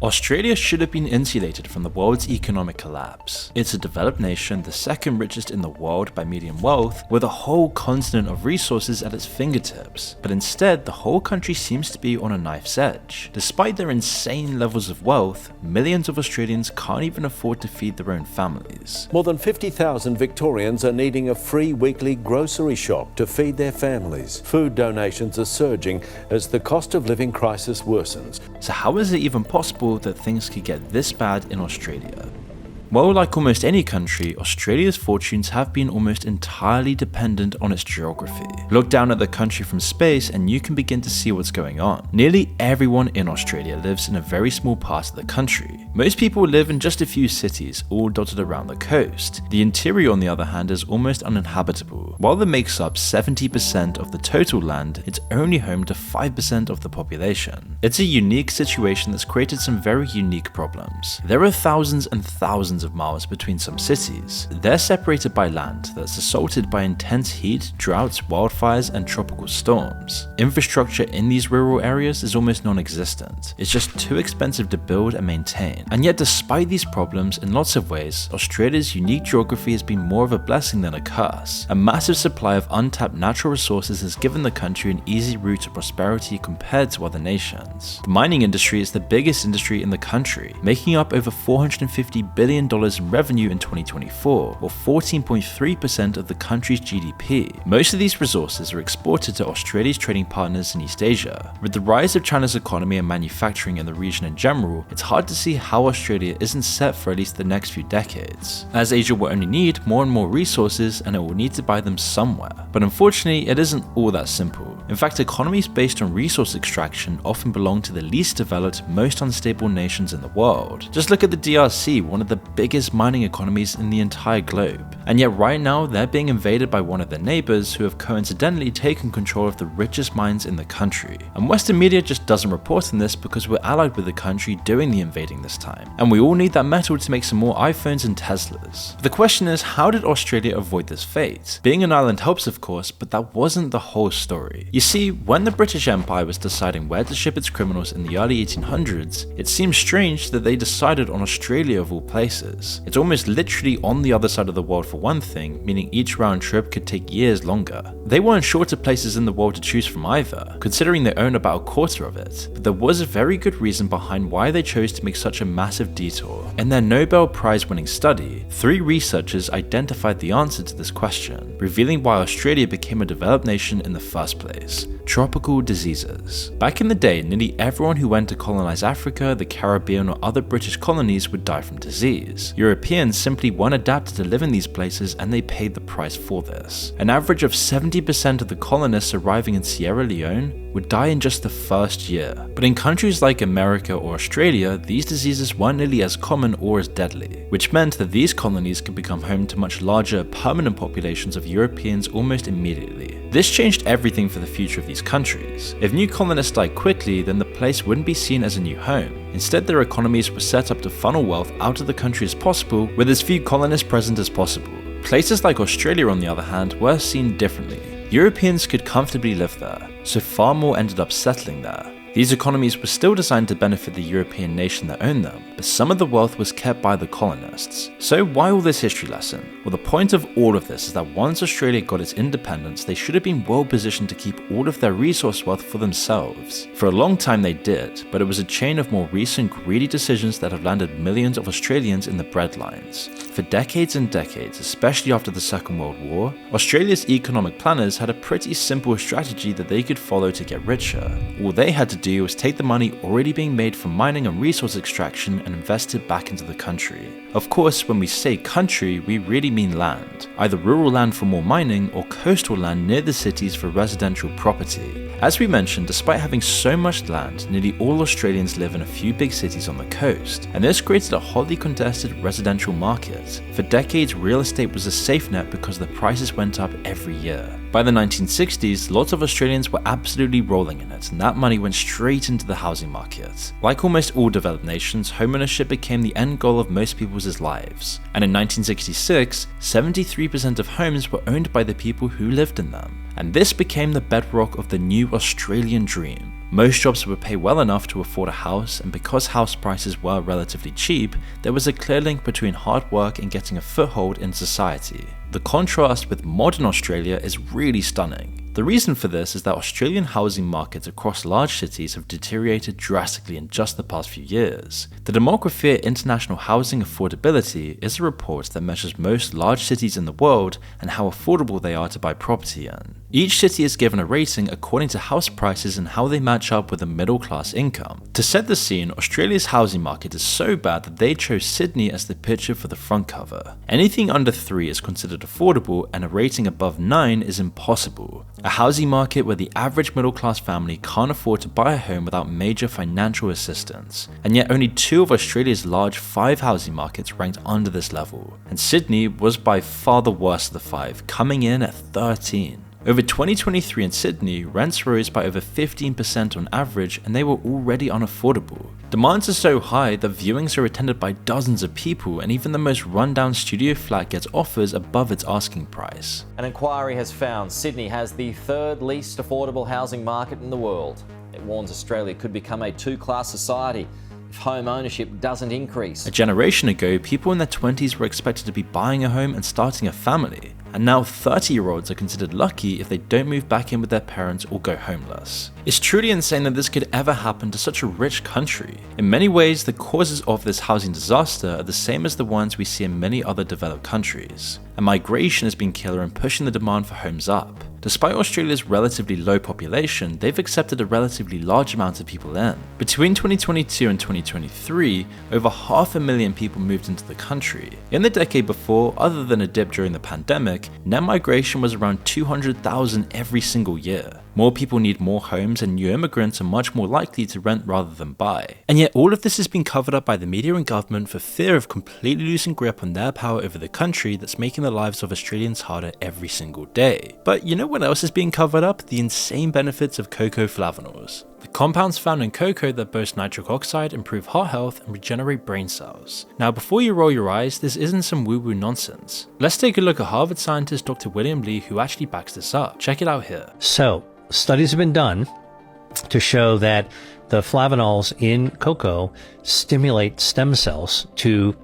Australia should have been insulated from the world's economic collapse. It's a developed nation, the second richest in the world by median wealth, with a whole continent of resources at its fingertips. But instead, the whole country seems to be on a knife's edge. Despite their insane levels of wealth, millions of Australians can't even afford to feed their own families. More than 50,000 Victorians are needing a free weekly grocery shop to feed their families. Food donations are surging as the cost of living crisis worsens. So how is it even possible that things could get this bad in Australia? Well, like almost any country, Australia's fortunes have been almost entirely dependent on its geography. Look down at the country from space and you can begin to see what's going on. Nearly everyone in Australia lives in a very small part of the country. Most people live in just a few cities, all dotted around the coast. The interior, on the other hand, is almost uninhabitable. While it makes up 70% of the total land, it's only home to 5% of the population. It's a unique situation that's created some very unique problems. There are thousands and thousands of miles between some cities. They're separated by land that's assaulted by intense heat, droughts, wildfires, and tropical storms. Infrastructure in these rural areas is almost non-existent. It's just too expensive to build and maintain. And yet, despite these problems, in lots of ways, Australia's unique geography has been more of a blessing than a curse. A massive supply of untapped natural resources has given the country an easy route to prosperity compared to other nations. The mining industry is the biggest industry in the country, making up over $450 billion in revenue in 2024, or 14.3% of the country's GDP. Most of these resources are exported to Australia's trading partners in East Asia. With the rise of China's economy and manufacturing in the region in general, it's hard to see how Australia isn't set for at least the next few decades, as Asia will only need more and more resources and it will need to buy them somewhere. But unfortunately, it isn't all that simple. In fact, economies based on resource extraction often belong to the least developed, most unstable nations in the world. Just look at the DRC, one of the biggest mining economies in the entire globe. And yet right now, they're being invaded by one of their neighbors who have coincidentally taken control of the richest mines in the country. And Western media just doesn't report on this because we're allied with the country doing the invading this time. And we all need that metal to make some more iPhones and Teslas. But the question is, how did Australia avoid this fate? Being an island helps, of course, but that wasn't the whole story. You see, when the British Empire was deciding where to ship its criminals in the early 1800s, it seems strange that they decided on Australia of all places. It's almost literally on the other side of the world for one thing, meaning each round trip could take years longer. They weren't short of places in the world to choose from either, considering they own about a quarter of it, but there was a very good reason behind why they chose to make such a massive detour. In their Nobel Prize winning study, 3 researchers identified the answer to this question, revealing why Australia became a developed nation in the first place: tropical diseases. Back in the day, nearly everyone who went to colonize Africa, the Caribbean, or other British colonies would die from disease. Europeans simply weren't adapted to live in these places and they paid the price for this. An average of 70% of the colonists arriving in Sierra Leone would die in just the first year. But in countries like America or Australia, these diseases weren't nearly as common or as deadly, which meant that these colonies could become home to much larger, permanent populations of Europeans almost immediately. This changed everything for the future of these countries. If new colonists died quickly, then the place wouldn't be seen as a new home. Instead, their economies were set up to funnel wealth out of the country as possible, with as few colonists present as possible. Places like Australia, on the other hand, were seen differently. Europeans could comfortably live there, so far more ended up settling there. These economies were still designed to benefit the European nation that owned them, but some of the wealth was kept by the colonists. So why all this history lesson? Well, the point of all of this is that once Australia got its independence, they should have been well positioned to keep all of their resource wealth for themselves. For a long time they did, but it was a chain of more recent greedy decisions that have landed millions of Australians in the breadlines. For decades and decades, especially after the Second World War, Australia's economic planners had a pretty simple strategy that they could follow to get richer. All they had to do was take the money already being made from mining and resource extraction and invest it back into the country. Of course, when we say country, we really mean land, either rural land for more mining or coastal land near the cities for residential property. As we mentioned, despite having so much land, nearly all Australians live in a few big cities on the coast, and this created a hotly contested residential market. For decades, real estate was a safe net because the prices went up every year. By the 1960s, lots of Australians were absolutely rolling in it, and that money went straight into the housing market. Like almost all developed nations, homeownership became the end goal of most people's lives. And in 1966, 73% of homes were owned by the people who lived in them. and this became the bedrock of the new Australian dream. Most jobs would pay well enough to afford a house, and because house prices were relatively cheap, there was a clear link between hard work and getting a foothold in society. The contrast with modern Australia is really stunning. The reason for this is that Australian housing markets across large cities have deteriorated drastically in just the past few years. The demography at International Housing Affordability is a report that measures most large cities in the world and how affordable they are to buy property in. Each city is given a rating according to house prices and how they match up with a middle class income. To set the scene, Australia's housing market is so bad that they chose Sydney as the picture for the front cover. Anything under 3 is considered affordable, and a rating above 9 is impossible. A housing market where the average middle class family can't afford to buy a home without major financial assistance. And yet only 2 of Australia's large 5 housing markets ranked under this level, and Sydney was by far the worst of the 5, coming in at 13. Over 2023 in Sydney, rents rose by over 15% on average, and they were already unaffordable. Demands are so high that viewings are attended by dozens of people, and even the most rundown studio flat gets offers above its asking price. An inquiry has found Sydney has the 3rd least affordable housing market in the world. It warns Australia could become a 2-class society if home ownership doesn't increase. A generation ago, people in their 20s were expected to be buying a home and starting a family. And now 30-year-olds are considered lucky if they don't move back in with their parents or go homeless. It's truly insane that this could ever happen to such a rich country. In many ways, the causes of this housing disaster are the same as the ones we see in many other developed countries. And migration has been killer in pushing the demand for homes up. Despite Australia's relatively low population, they've accepted a relatively large amount of people in. Between 2022 and 2023, over 500,000 people moved into the country. In the decade before, other than a dip during the pandemic, net migration was around 200,000 every single year. More people need more homes, and new immigrants are much more likely to rent rather than buy. And yet all of this has been covered up by the media and government for fear of completely losing grip on their power over the country that's making the lives of Australians harder every single day. But you know what else is being covered up? The insane benefits of cocoa flavanols. The compounds found in cocoa that boast nitric oxide, improve heart health, and regenerate brain cells. Now before you roll your eyes, this isn't some woo-woo nonsense. Let's take a look at Harvard scientist Dr. William Lee, who actually backs this up. Check it out here. So, studies have been done to show that the flavonols in cocoa stimulate stem cells to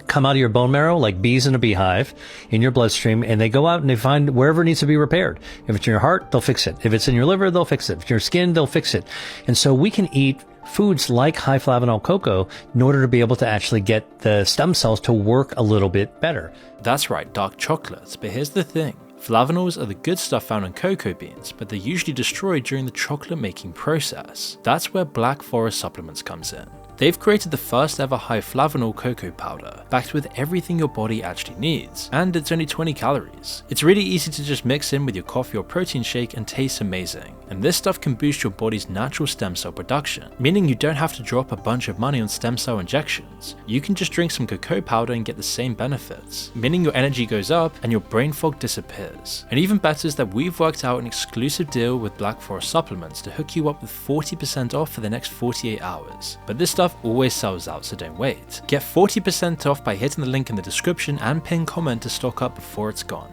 come out of your bone marrow like bees in a beehive in your bloodstream, and they go out and they find wherever it needs to be repaired. If it's in your heart, they'll fix it. If it's in your liver, they'll fix it. If it's in your skin, they'll fix it. And so we can eat foods like high flavanol cocoa in order to be able to actually get the stem cells to work a little bit better. That's right, dark chocolates, but here's the thing. Flavanols are the good stuff found in cocoa beans, but they're usually destroyed during the chocolate making process. That's where Black Forest Supplements comes in. They've created the first ever high flavanol cocoa powder, backed with everything your body actually needs, and it's only 20 calories. It's really easy to just mix in with your coffee or protein shake and tastes amazing. And this stuff can boost your body's natural stem cell production, meaning you don't have to drop a bunch of money on stem cell injections. You can just drink some cocoa powder and get the same benefits, meaning your energy goes up and your brain fog disappears. And even better is that we've worked out an exclusive deal with Black Forest Supplements to hook you up with 40% off for the next 48 hours. But this stuff always sells out, so don't wait. Get 40% off by hitting the link in the description and pin comment to stock up before it's gone.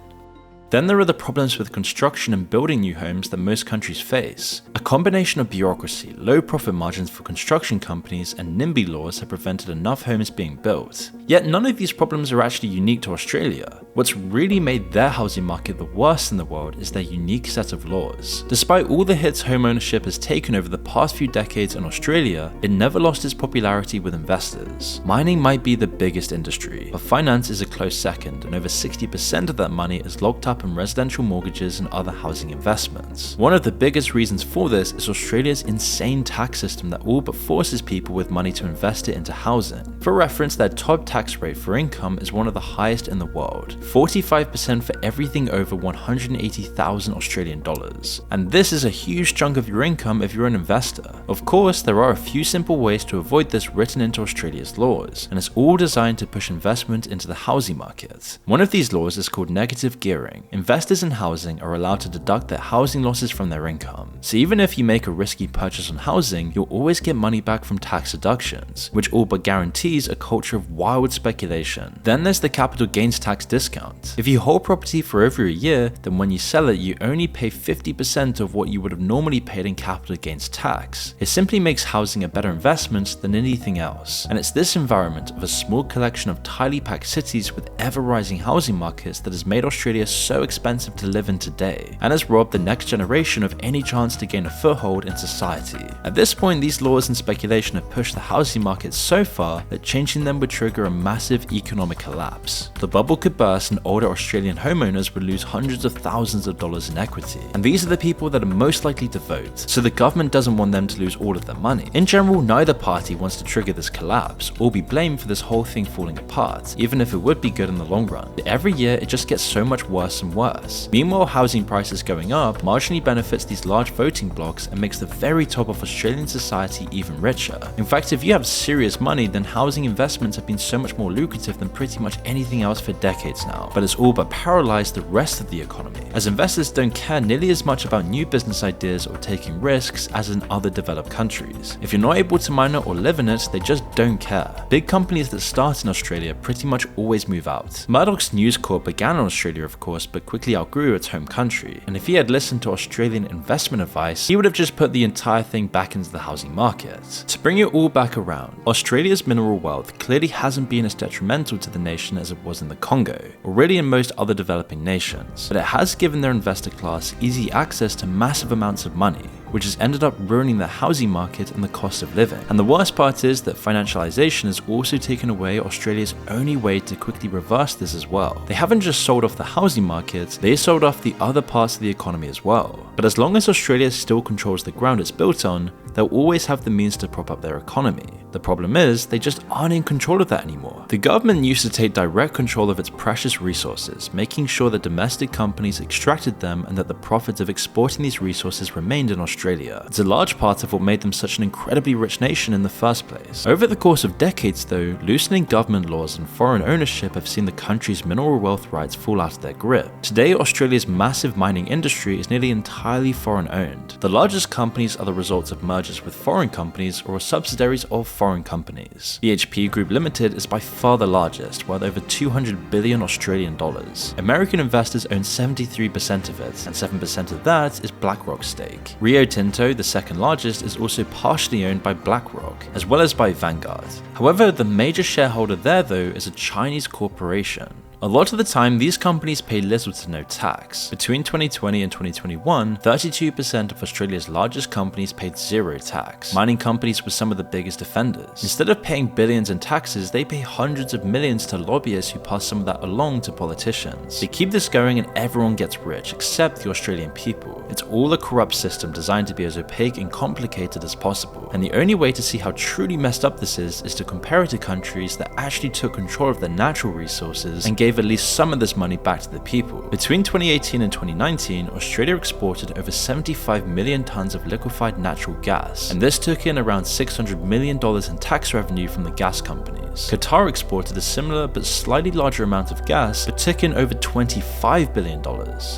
Then there are the problems with construction and building new homes that most countries face. A combination of bureaucracy, low profit margins for construction companies, and NIMBY laws have prevented enough homes being built. Yet none of these problems are actually unique to Australia. What's really made their housing market the worst in the world is their unique set of laws. Despite all the hits home ownership has taken over the past few decades in Australia, it never lost its popularity with investors. Mining might be the biggest industry, but finance is a close second, and over 60% of that money is locked up in residential mortgages and other housing investments. One of the biggest reasons for this is Australia's insane tax system that all but forces people with money to invest it into housing. For reference, their top tax rate for income is one of the highest in the world, 45% for everything over 180,000 Australian dollars. And this is a huge chunk of your income if you're an investor. Of course, there are a few simple ways to avoid this written into Australia's laws, and it's all designed to push investment into the housing market. One of these laws is called negative gearing. Investors in housing are allowed to deduct their housing losses from their income. So even if you make a risky purchase on housing, you'll always get money back from tax deductions, which all but guarantees a culture of wild speculation. Then there's the capital gains tax discount. If you hold property for over a year, then when you sell it, you only pay 50% of what you would have normally paid in capital gains tax. It simply makes housing a better investment than anything else. And it's this environment of a small collection of tightly packed cities with ever-rising housing markets that has made Australia so expensive to live in today, and has robbed the next generation of any chance to gain a foothold in society. At this point, these laws and speculation have pushed the housing market so far that changing them would trigger a massive economic collapse. The bubble could burst and older Australian homeowners would lose hundreds of thousands of dollars in equity. And these are the people that are most likely to vote, so the government doesn't want them to lose all of their money. In general, neither party wants to trigger this collapse or be blamed for this whole thing falling apart, even if it would be good in the long run. But every year, it just gets so much worse and worse. Meanwhile, housing prices going up marginally benefits these large voting blocs and makes the very top of Australian society even richer. In fact, if you have serious money, then housing investments have been so much more lucrative than pretty much anything else for decades now. But it's all but paralyzed the rest of the economy, as investors don't care nearly as much about new business ideas or taking risks as in other developed countries. If you're not able to mine it or live in it, they just don't care. Big companies that start in Australia pretty much always move out. Murdoch's News Corp began in Australia, of course, but quickly outgrew its home country. And if he had listened to Australian investment advice, he would have just put the entire thing back into the housing market. To bring it all back around, Australia's mineral wealth clearly hasn't been as detrimental to the nation as it was in the Congo, or really in most other developing nations, but it has given their investor class easy access to massive amounts of money, which has ended up ruining the housing market and the cost of living. And the worst part is that financialization has also taken away Australia's only way to quickly reverse this as well. They haven't just sold off the housing market, they sold off the other parts of the economy as well. But as long as Australia still controls the ground it's built on, they'll always have the means to prop up their economy. The problem is, they just aren't in control of that anymore. The government used to take direct control of its precious resources, making sure that domestic companies extracted them and that the profits of exporting these resources remained in Australia. It's a large part of what made them such an incredibly rich nation in the first place. Over the course of decades though, loosening government laws and foreign ownership have seen the country's mineral wealth rights fall out of their grip. Today, Australia's massive mining industry is nearly entirely foreign owned. The largest companies are the results of mergers with foreign companies or are subsidiaries of foreign companies. BHP Group Limited is by far the largest, worth over 200 billion Australian dollars. American investors own 73% of it, and 7% of that is BlackRock's stake. Rio Tinto, the second largest, is also partially owned by BlackRock, as well as by Vanguard. However, the major shareholder there though is a Chinese corporation. A lot of the time, these companies pay little to no tax. Between 2020 and 2021, 32% of Australia's largest companies paid zero tax. Mining companies were some of the biggest offenders. Instead of paying billions in taxes, they pay hundreds of millions to lobbyists who pass some of that along to politicians. They keep this going and everyone gets rich, except the Australian people. It's all a corrupt system designed to be as opaque and complicated as possible. And the only way to see how truly messed up this is to compare it to countries that actually took control of their natural resources and gave at least some of this money back to the people. Between 2018 and 2019, Australia exported over 75 million tons of liquefied natural gas, and this took in around $600 million in tax revenue from the gas companies. Qatar exported a similar but slightly larger amount of gas, but took in over $25 billion.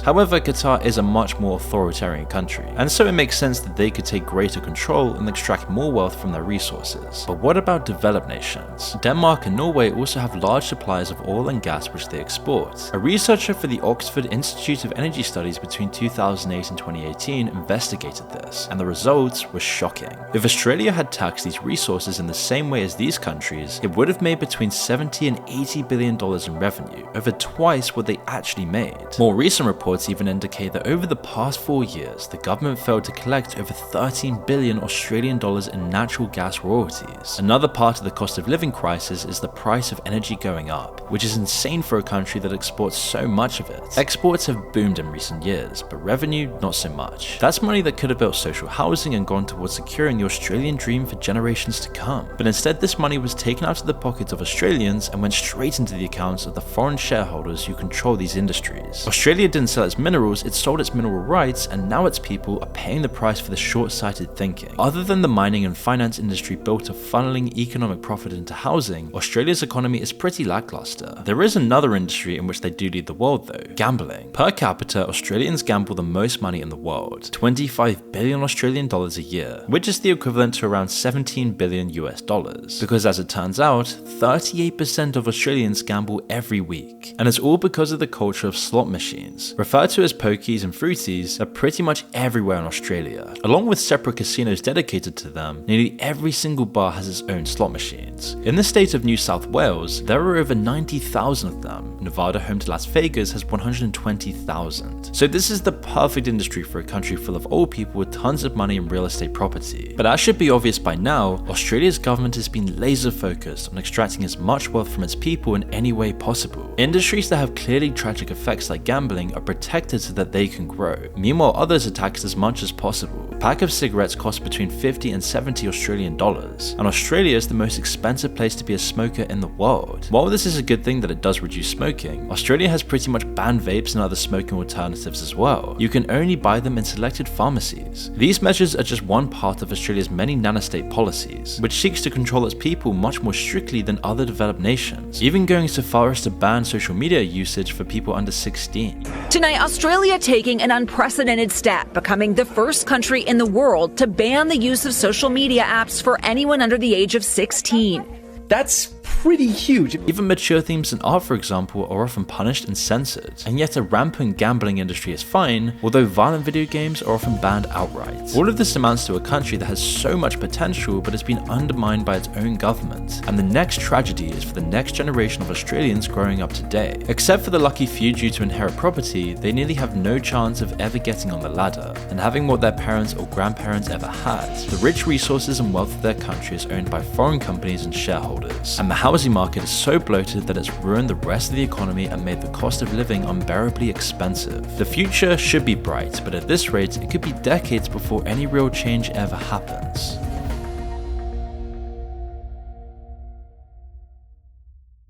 However, Qatar is a much more authoritarian country, and so it makes sense that they could take greater control and extract more wealth from their resources. But what about developed nations? Denmark and Norway also have large supplies of oil and gas which they export. A researcher for the Oxford Institute of Energy Studies between 2008 and 2018 investigated this, and the results were shocking. If Australia had taxed these resources in the same way as these countries, it would have made between $70 and $80 billion in revenue, over twice what they actually made. More recent reports even indicate that over the past 4 years, the government failed to collect over 13 billion Australian dollars in natural gas royalties. Another part of the cost of living crisis is the price of energy going up, which is insane for a country that exports so much of it. Exports have boomed in recent years, but revenue not so much. That's money that could have built social housing and gone towards securing the Australian dream for generations to come. But instead, this money was taken out of the pockets of Australians and went straight into the accounts of the foreign shareholders who control these industries. Australia didn't sell its minerals, it sold its mineral rights, and now its people are paying the price for the short-sighted thinking. Other than the mining and finance industry built to funneling economic profit into housing, Australia's economy is pretty lackluster. There is another industry in which they do lead the world though, gambling. Per capita, Australians gamble the most money in the world, 25 billion Australian dollars a year, which is the equivalent to around 17 billion US dollars. Because as it turns out, 38% of Australians gamble every week. And it's all because of the culture of slot machines. Referred to as pokies and fruities, are pretty much everywhere in Australia. Along with separate casinos dedicated to them, nearly every single bar has its own slot machines. In the state of New South Wales, there are over 90,000 of them. Nevada, home to Las Vegas, has 120,000. So this is the perfect industry for a country full of old people with tons of money and real estate property. But as should be obvious by now, Australia's government has been laser focused on extracting as much wealth from its people in any way possible. Industries that have clearly tragic effects like gambling are protected so that they can grow. Meanwhile, others are taxed as much as possible. A pack of cigarettes costs between 50 and 70 Australian dollars, and Australia is the most expensive place to be a smoker in the world. While this is a good thing that it does reduce smoking, Australia has pretty much banned vapes and other smoking alternatives as well. You can only buy them in selected pharmacies. These measures are just one part of Australia's many nanostate policies, which seeks to control its people much more strictly than other developed nations, even going so far as to ban social media usage for people under 16. Tonight, Australia taking an unprecedented step, becoming the first country in the world to ban the use of social media apps for anyone under the age of 16. That's pretty huge. Even mature themes in art, for example, are often punished and censored, and yet a rampant gambling industry is fine, although violent video games are often banned outright. All of this amounts to a country that has so much potential but has been undermined by its own government, and the next tragedy is for the next generation of Australians growing up today. Except for the lucky few due to inherit property, they nearly have no chance of ever getting on the ladder, and having what their parents or grandparents ever had. The rich resources and wealth of their country is owned by foreign companies and shareholders, and the housing market is so bloated that it's ruined the rest of the economy and made the cost of living unbearably expensive. The future should be bright, but at this rate, it could be decades before any real change ever happens.